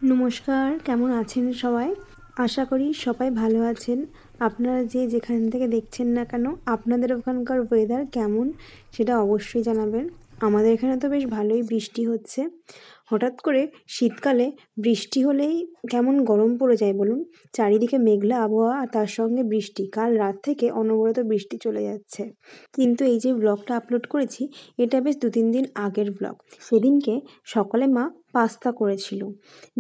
নমস্কার, কেমন আছেন সবাই? আশা করি সবাই ভালো আছেন। আপনারা যে যেখান থেকে দেখছেন না কেন, আপনাদের ওখানকার ওয়েদার কেমন সেটা অবশ্যই জানাবেন। আমাদের এখানে তো বেশ ভালোই বৃষ্টি হচ্ছে। হঠাৎ করে শীতকালে বৃষ্টি হলেই কেমন গরম পড়ে যায় বলুন? চারিদিকে মেঘলা আবহাওয়া আর তার সঙ্গে বৃষ্টি। কাল রাত থেকে অনবরত বৃষ্টি চলে যাচ্ছে। কিন্তু এই যে ব্লগটা আপলোড করেছি, এটা বেশ 2-3 দিন আগের ব্লগ। সেদিনকে সকালে মা পাস্তা করেছিল।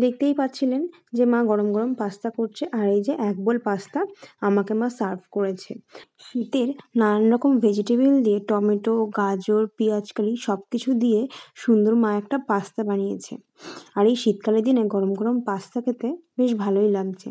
দেখতেই পাচ্ছিলেন যে মা গরম গরম পাস্তা করছে, আর এই যে 1 বোল পাস্তা আমাকে মা সার্ভ করেছে। শীতের নানান রকম ভেজিটেবল দিয়ে, টমেটো, গাজর, পেঁয়াজকালি সব কিছু দিয়ে সুন্দর মা একটা পাস্তা বানিয়েছে। আর এই শীতকালের দিনে গরম গরম পাস্তা খেতে বেশ ভালোই লাগছে।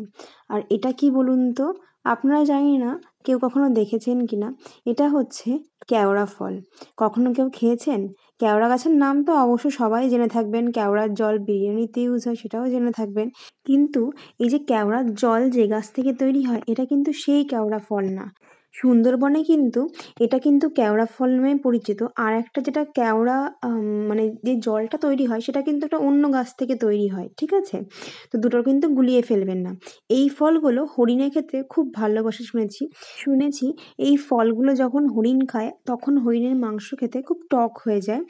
আর এটা কি বলুন তো, আপনারা জানি না কেউ কখনো দেখেছেন কিনা, এটা হচ্ছে কেওড়া ফল। কখনো কেউ খেয়েছেন? কেওড়া গাছের নাম তো অবশ্য সবাই জেনে থাকবেন, কেওড়ার জল বিরিয়ানিতে ইউজ হয় সেটাও জেনে থাকবেন। কিন্তু এই যে কেওড়ার জল যে গাছ থেকে তৈরি হয়, এটা কিন্তু সেই কেওড়া ফল না। সুন্দরবনে কিন্তু এটা কিন্তু কেওড়া ফল নামে পরিচিত। আর একটা যেটা কেওড়া মানে যে জলটা তৈরি হয় সেটা কিন্তু একটা অন্য গাছ থেকে তৈরি হয়, ঠিক আছে? তো দুটোর কিন্তু গুলিয়ে ফেলবেন না। এই ফলগুলো হরিণে খেতে খুব ভালোবাসে শুনেছি এই ফলগুলো যখন হরিণ খায় তখন হরিণের মাংস খেতে খুব টক হয়ে যায়।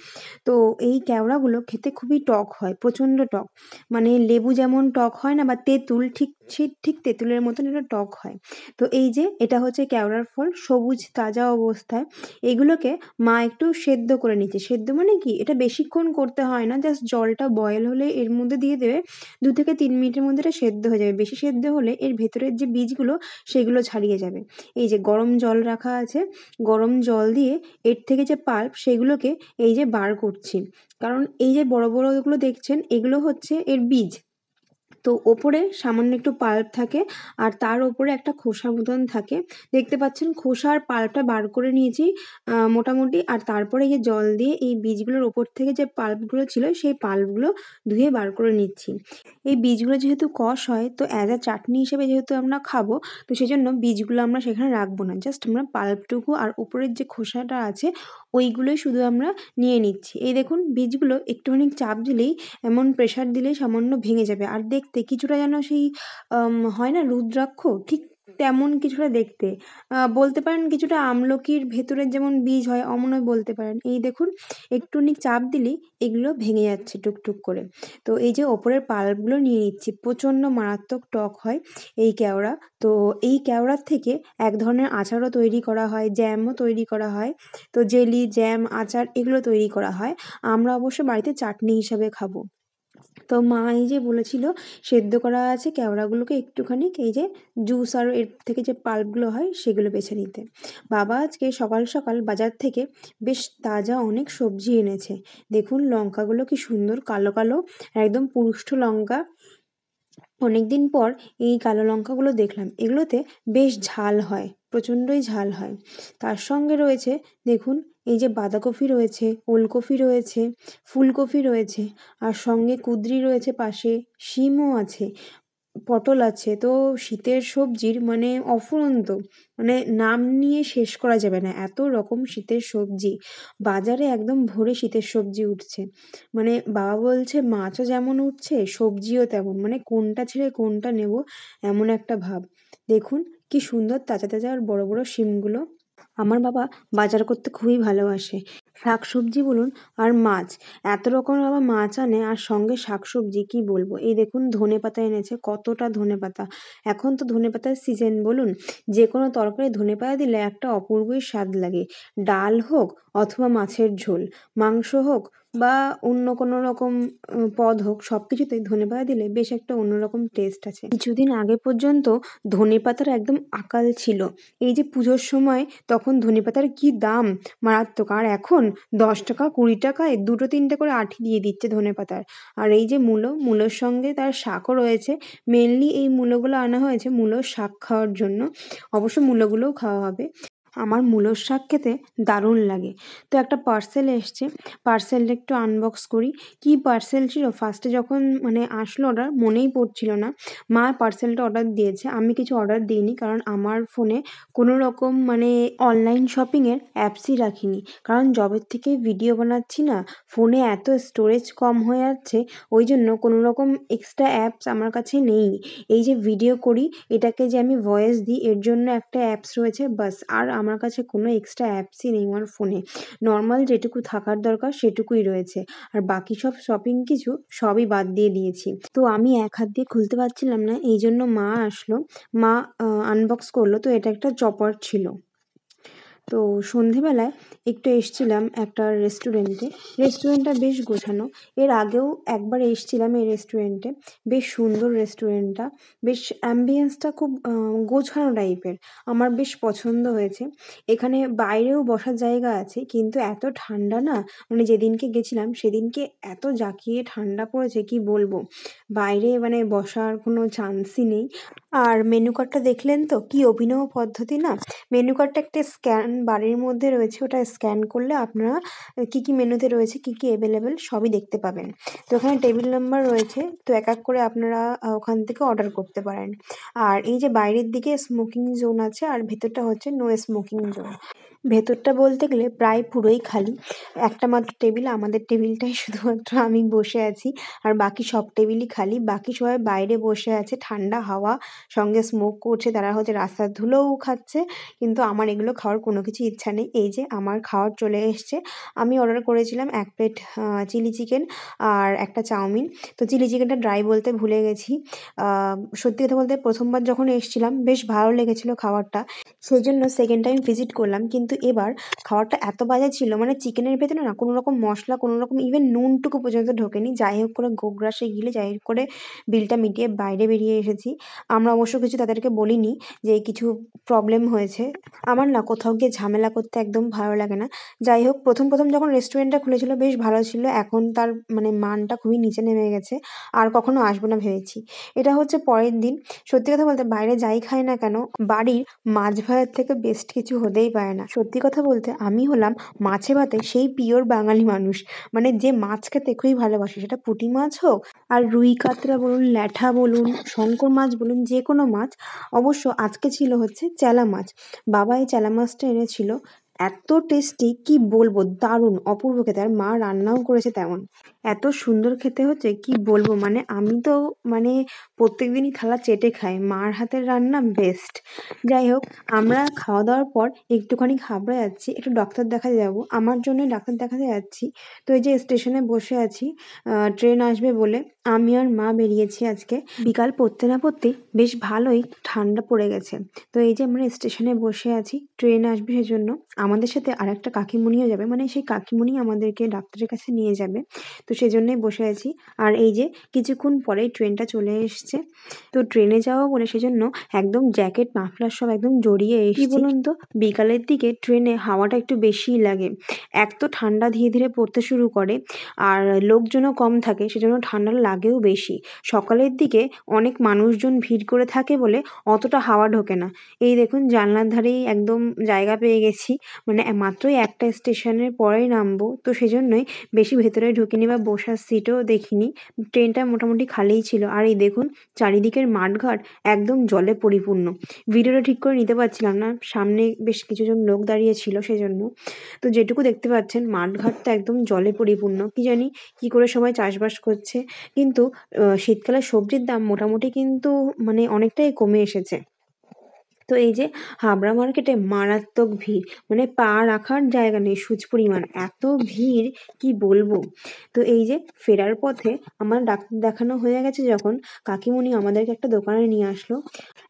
তো এই কেওড়াগুলো খেতে খুবই টক হয়, প্রচণ্ড টক। মানে লেবু যেমন টক হয় না, বা তেঁতুল, ঠিক তেঁতুলের মতন এটা টক হয়। তো এই যে এটা হচ্ছে কেওড়ার ফল, সবুজ তাজা অবস্থায়। এগুলোকে মা একটু সেদ্ধ করে নিচ্ছে। সেদ্ধ মানে কি, এটা বেশিক্ষণ করতে হয় না, জাস্ট জলটা বয়েল হলে এর মধ্যে দিয়ে দেবে। 2 থেকে 3 মিনিটের মধ্যে এটা সেদ্ধ হয়ে যাবে। বেশি সেদ্ধ হলে এর ভেতরের যে বীজগুলো সেগুলো ছাড়িয়ে যাবে। এই যে গরম জল রাখা আছে, গরম জল দিয়ে এর থেকে যে পাল্প সেগুলোকে এই যে বার করছি। কারণ এই যে বড় বড় এগুলো দেখছেন, এগুলো হচ্ছে এর বীজ। তো ওপরে সামান্য একটু পাল্প থাকে, আর তার ওপরে একটা খোসা মতন থাকে। দেখতে পাচ্ছেন খোসা আর পাল্পটা বার করে নিয়েছি মোটামুটি। আর তারপরে এই যে জল দিয়ে এই বীজগুলোর ওপর থেকে যে পাল্পগুলো ছিল সেই পাল্পগুলো ধুয়ে বার করে নিচ্ছি। এই বীজগুলো যেহেতু কষ হয়, তো অ্যাজ আ চাটনি হিসেবে যেহেতু আমরা খাবো, তো সেজন্য বীজগুলো আমরা সেখানে রাখবো না। জাস্ট আমরা পাল্পটুকু আর উপরের যে খোসাটা আছে ওইগুলোই শুধু আমরা নিয়ে নিচ্ছি। এই দেখুন বীজগুলো একটুখানি চাপ দিলেই, এমন প্রেসার দিলেই সামান্য ভেঙে যাবে। আর দেখতে কিছুটা যেন সেই হয় না রুদ্রাক্ষ, ঠিক তেমন কিছুটা দেখতে। বলতে পারেন কিছুটা আমলকির ভেতরের যেমন বীজ হয় অমনও বলতে পারেন। এই দেখুন একটুখানি চাপ দিলেই এগুলো ভেঙে যাচ্ছে টুকটুক করে। তো এই যে ওপরের পাল্পগুলো নিয়ে নিচ্ছি। প্রচণ্ড মারাত্মক টক হয় এই কেওড়া। তো এই কেওড়ার থেকে এক ধরনের আচারও তৈরি করা হয়, জ্যামও তৈরি করা হয়। তো জেলি, জ্যাম, আচার এগুলো তৈরি করা হয়। আমরা অবশ্য বাড়িতে চাটনি হিসাবে খাবো। তো মা এই যে বলেছিল সেদ্ধ করা আছে কেওড়াগুলোকে একটুখানি এই যে জুস আর এর থেকে যে পাল্পগুলো হয় সেগুলো বেছে নিতে। বাবা আজকে সকাল সকাল বাজার থেকে বেশ তাজা অনেক সবজি এনেছে। দেখুন লঙ্কাগুলো কি সুন্দর কালো কালো, একদম পুরুষ্ট লঙ্কা। অনেকদিন পর এই কালো লঙ্কাগুলো দেখলাম। এগুলোতে বেশ ঝাল হয়, প্রচণ্ডই ঝাল হয়। তার সঙ্গে রয়েছে দেখুন এই যে বাঁধাকপি রয়েছে, ওলকপি রয়েছে, ফুলকপি রয়েছে, আর সঙ্গে কুঁদরি রয়েছে পাশে, শিমও আছে, পটল আছে। তো শীতের সবজির মানে অফুরন্ত, মানে নাম নিয়ে শেষ করা যাবে না, এত রকম শীতের সবজি। বাজারে একদম ভরে শীতের সবজি উঠছে। মানে বাবা বলছে মাছও যেমন উঠছে সবজিও তেমন, মানে কোনটা ছেড়ে কোনটা নেব এমন একটা ভাব। দেখুন কি সুন্দর তাজা তাজা আর বড় বড় শিমগুলো। আমার বাবা বাজার করতে খুবই ভালোবাসে। শাকসবজি বলুন আর মাছ, এত রকমের বাবা মাছ আনে, আর সঙ্গে শাকসবজি কি বলবো। এই দেখুন ধনেপাতা এনেছে, কতটা ধনেপাতা। এখন তো ধনেপাতার সিজন বলুন, যে কোনো তরকারি ধনেপাতা দিলে একটা অপূর্বই স্বাদ লাগে। ডাল হোক অথবা মাছের ঝোল, মাংস হোক বা অন্য কোনো রকম পদ হোক, সব কিছুতেই ধনেপাতা দিলে বেশ একটা অন্যরকম টেস্ট আছে। কিছুদিন আগে পর্যন্ত ধনেপাতার একদম আকাল ছিল। এই যে পুজোর সময় তখন ধনেপাতার কি দাম, মারাত্মক। আর এখন 10 টাকা 20 টাকায় 2-3টে করে আঁটি দিয়ে দিচ্ছে ধনেপাতার। আর এই যে মূলোর সঙ্গে তার শাকও রয়েছে। মেনলি এই মূলোগুলো আনা হয়েছে মূলোর শাক খাওয়ার জন্য। অবশ্য মূলোগুলোও খাওয়া হবে। আমার মূলোর শাক খেতে দারুণ লাগে। তো একটা পার্সেল এসছে, পার্সেলটা একটু আনবক্স করি। কি পার্সেল ছিল ফার্স্টে যখন মানে আসলো অর্ডার মনেই পড়ছিল না। মা পার্সেলটা অর্ডার দিয়েছে, আমি কিছু অর্ডার দিইনি, কারণ আমার ফোনে কোনো রকম মানে অনলাইন শপিংয়ের অ্যাপসই রাখিনি। কারণ যবের থেকে ভিডিও বানাচ্ছি না, ফোনে এত স্টোরেজ কম হয়ে যাচ্ছে, ওই জন্য কোনো রকম এক্সট্রা অ্যাপস আমার কাছে নেই। এই যে ভিডিও করি, এটাকে যে আমি ভয়েস দিই, এর জন্য একটা অ্যাপস রয়েছে বাস। আর আমার কাছে কোনো এক্সট্রা অ্যাপসই নেই আমার ফোনে। নর্মাল যেটুকু থাকার দরকার সেটুকুই রয়েছে, আর বাকি সব শপিং কিছু সবই বাদ দিয়ে দিয়েছি। তো আমি এক হাত দিয়ে খুলতে পারছিলাম না, এই জন্য মা আসলো, মা আনবক্স করলো। তো এটা একটা চপার ছিল। তো সন্ধেবেলায় একটু এসছিলাম একটা রেস্টুরেন্টে। রেস্টুরেন্টটা বেশ গোছানো। এর আগেও একবার এসছিলাম এই রেস্টুরেন্টে। বেশ সুন্দর রেস্টুরেন্টটা, বেশ অ্যাম্বিয়েন্সটা খুব গোছানো টাইপের। আমার বেশ পছন্দ হয়েছে। এখানে বাইরেও বসার জায়গা আছে, কিন্তু এত ঠান্ডা না, মানে যেদিনকে গেছিলাম সেদিনকে এত জাঁকিয়ে ঠান্ডা পড়েছে কি বলবো। বাইরে মানে বসার কোনো চান্সই নেই। আর মেনু কার্ডটা দেখলেন তো কি অভিনব পদ্ধতি না। মেনু কার্ডটা একটা স্ক্যান বারের মধ্যে রয়েছে, ওটা স্ক্যান করলে আপনারা কি কি মেনুতে রয়েছে, কি কি অ্যাভেলেবেল সবই দেখতে পাবেন। তো ওখানে টেবিল নাম্বার রয়েছে, তো এক এক করে আপনারা ওখান থেকে অর্ডার করতে পারেন। আর এই যে বাইরের দিকে স্মোকিং জোন আছে, আর ভেতরটা হচ্ছে নো স্মোকিং জোন। ভেতরটা বলতে গেলে প্রায় পুরোই খালি। একটা মাত্র টেবিল, আমাদের টেবিলটাই শুধুমাত্র আমি বসে আছি, আর বাকি সব টেবিলই খালি। বাকি সবাই বাইরে বসে আছে, ঠান্ডা হাওয়া সঙ্গে স্মোক করছে, তারা হচ্ছে রাস্তার ধুলোও খাচ্ছে। কিন্তু আমার এগুলো খাওয়ার কোনো কিছু ইচ্ছা নেই। এই যে আমার খাওয়ার চলে এসছে। আমি অর্ডার করেছিলাম 1 প্লেট চিলি চিকেন আর একটা চাউমিন। তো চিলি চিকেনটা ড্রাই বলতে ভুলে গেছি। সত্যি কথা বলতে প্রথমবার যখন এসছিলাম বেশ ভালো লেগেছিল খাবারটা, সেই জন্য সেকেন্ড টাইম ভিজিট করলাম। কিন্তু এবার খাবারটা এত বাজে ছিল, মানে চিকেনের ভেতরে না কোনো রকম মশলা, কোনো রকম ইভেন নুনটুকু পর্যন্ত ঢোকেনি। যাই হোক করে গোগ্রাসে গিলে যাই হোক করে বিলটা মিটিয়ে বাইরে বেরিয়ে এসেছি। আমরা অবশ্য কিছু তাদেরকে বলিনি যে কিছু প্রবলেম হয়েছে। আমার না কোথাও গিয়ে ঝামেলা করতে একদম ভালো লাগে না। যাই হোক, প্রথম যখন রেস্টুরেন্টটা খুলেছিল বেশ ভালো ছিল, এখন তার মানে মানটা খুবই নিচে নেমে গেছে। আর কখনো আসবো না ভেবেছি। এটা হচ্ছে পরের দিন। সত্যি কথা বলতে বাইরে যাই খাই না কেন, বাড়ির মাছ ভাতের থেকে বেস্ট কিছু হতেই পারে না। সত্যি কথা বলতে আমি হলাম মাছে ভাতে সেই পিওর বাঙালি মানুষ, মানে যে মাছ খেতে খুবই ভালোবাসে, সেটা পুঁটি মাছ হোক আর রুই কাতলা বলুন, ল্যাঠা বলুন, শঙ্কর মাছ বলুন, যে কোনো মাছ। অবশ্য আজকে ছিল হচ্ছে চেলা মাছ। বাবা এই চেলা মাছটা এনেছিল, এত টেস্টি কি বলবো, দারুণ অপূর্ব খেতে। আর মা রান্নাও করেছে তেমন, এত সুন্দর খেতে হচ্ছে কি বলবো। মানে আমি তো মানে প্রত্যেকদিনই থালা চেটে খাই, মার হাতের রান্না বেস্ট। যাই হোক, আমরা খাওয়া দাওয়ার পর একটুখানি ঘাবড়ে যাচ্ছি, একটু ডাক্তার দেখাতে যাব, আমার জন্যই ডাক্তার দেখাতে যাচ্ছি। তো এই যে স্টেশনে বসে আছি, ট্রেন আসবে বলে আমি আর মা বেরিয়েছি আজকে। বিকাল পড়তে না পড়তেই বেশ ভালোই ঠান্ডা পড়ে গেছে। তো এই যে আমরা স্টেশনে বসে আছি, ট্রেন আসবে সেজন্য। আমাদের সাথে আরেকটা কাকিমুনিও যাবে, মানে সেই কাকিমুনি আমাদেরকে ডাক্তারের কাছে নিয়ে যাবে। তো সেজন্যই বসে আছি। আর এই যে কিছুক্ষণ পরেই ট্রেনটা চলে এসছে। তো ট্রেনে যাওয়া বলে সেজন্য একদম জ্যাকেট মাফলার সব একদম জড়িয়ে এসেছি। কি বলুন তো, বিকালের দিকে ট্রেনে হাওয়াটা একটু বেশিই লাগে। এক তো ঠান্ডা ধীরে ধীরে পড়তে শুরু করে, আর লোকজনও কম থাকে, সেজন্য ঠান্ডা লাগেও বেশি। সকালের দিকে অনেক মানুষজন ভিড় করে থাকে বলে অতটা হাওয়া ঢোকে না। এই দেখুন জানলার ধারেই একদম জায়গা পেয়ে গেছি, মানে মাত্রই একটা স্টেশনের পরেই নামবো, তো সেজন্যই বেশি ভেতরে ঢুকিনি বা বসার সিটও দেখিনি। ট্রেনটা মোটামুটি খালিই ছিল। আর এই দেখুন চারিদিকের মাঠঘাট একদম জলে পরিপূর্ণ। ভিডিওটা ঠিক করে নিতে পারছিলাম না, সামনে বেশ কিছুজন লোক দাঁড়িয়ে ছিল সেজন্য। তো যেটুকু দেখতে পাচ্ছেন মাঠঘাটটা একদম জলে পরিপূর্ণ। কি জানি কি করে সবাই চাষবাস করছে। কিন্তু শীতকালে সবজির দাম মোটামুটি কিন্তু মানে অনেকটাই কমে এসেছে। তো এই যে হাবড়া মার্কেটে মারাত্মক ভিড়, মানে পা রাখার জায়গা নেই, সুচ পরিমাণ এত ভিড় কি বলবো। তো এই যে ফেরার পথে আমার ডাক্তার দেখানো হয়ে গেছে যখন, কাকিমুনি আমাদেরকে একটা দোকানে নিয়ে আসলো।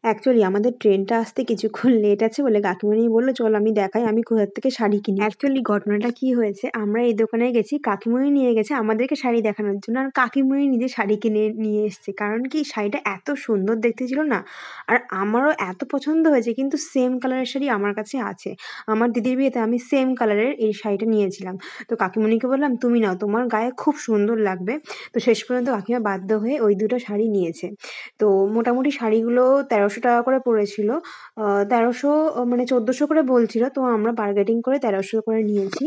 অ্যাকচুয়ালি আমাদের ট্রেনটা আসতে কিছুক্ষণ লেট আছে বলে কাকিমুনি বললো চল আমি দেখাই আমি কোথার থেকে শাড়ি কিনি। অ্যাকচুয়ালি ঘটনাটা কি হয়েছে, আমরা এই দোকানে গেছি, কাকিমুনি নিয়ে গেছে আমাদেরকে শাড়ি দেখানোর জন্য, আর কাকিমুনি নিজে শাড়ি কিনে নিয়ে এসছে। কারণ কি শাড়িটা এত সুন্দর দেখতে ছিল না, আর আমারও এত পছন্দ হয়েছে। কিন্তু সেম কালারের শাড়ি আমার কাছে আছে, আমার দিদির বিয়েতে আমি সেম কালারের এই শাড়িটা নিয়েছিলাম। তো কাকিমণিকে বললাম তুমি নাও, তোমার গায়ে খুব সুন্দর লাগবে। তো শেষ পর্যন্ত কাকিমা বাধ্য হয়ে ওই দুটো শাড়ি নিয়েছে। তো মোটামুটি শাড়িগুলো টাকা করে পড়েছিল। ১৩০০ মানে ১৪০০ করে বলছিল, তো আমরা বার্গেনিং করে ১৩০০ করে নিয়েছি।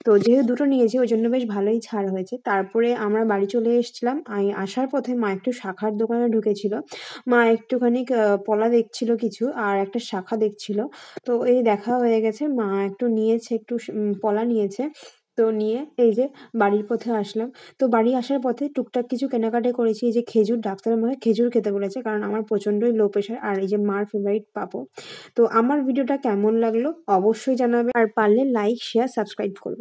তো যেহেতু দুটো নিয়েছি ওই জন্য বেশ ভালোই ছাড় হয়েছে। তারপরে আমরা বাড়ি চলে এসেছিলাম। আসার পথে মা একটু শাখার দোকানে ঢুকেছিল। মা একটুখানি পলা দেখছিল কিছু আর একটা শাখা দেখছিল। তো এই দেখা হয়ে গেছে, মা একটু নিয়েছে, একটু পলা নিয়েছে। তো নিয়ে এই যে বাড়ির পথে আসলাম। তো বাড়ি আসার পথে টুকটাক কিছু কেনাকাটা করেছি। এই যে খেজুর, ডাক্তার আমাকে খেজুর খেতে বলেছে কারণ আমার প্রচণ্ডই লো প্রেশার, আর এই যে মার ফেভারিট পাঁপড়। তো আমার ভিডিওটা কেমন লাগলো অবশ্যই জানাবে, আর পারলে লাইক, শেয়ার, সাবস্ক্রাইব করবে।